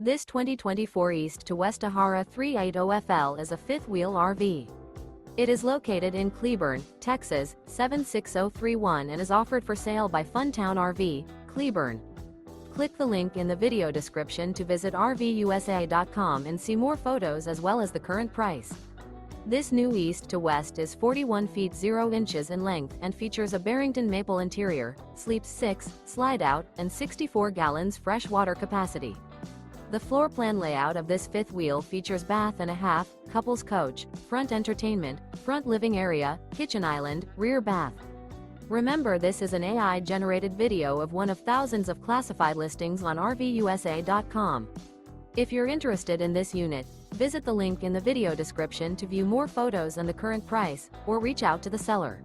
This 2024 East to West Ahara 380FL is a fifth-wheel RV. It is located in Cleburne, Texas, 76031 and is offered for sale by Funtown RV, Cleburne. Click the link in the video description to visit RVUSA.com and see more photos as well as the current price. This new East to West is 41 feet 0 inches in length and features a Barrington Maple interior, sleeps 6, slide-out, and 64 gallons fresh water capacity. The floor plan layout of this fifth wheel features bath and a half, couples coach, front entertainment, front living area, kitchen island, rear bath. Remember, this is an AI-generated video of one of thousands of classified listings on RVUSA.com. If you're interested in this unit, visit the link in the video description to view more photos and the current price, or reach out to the seller.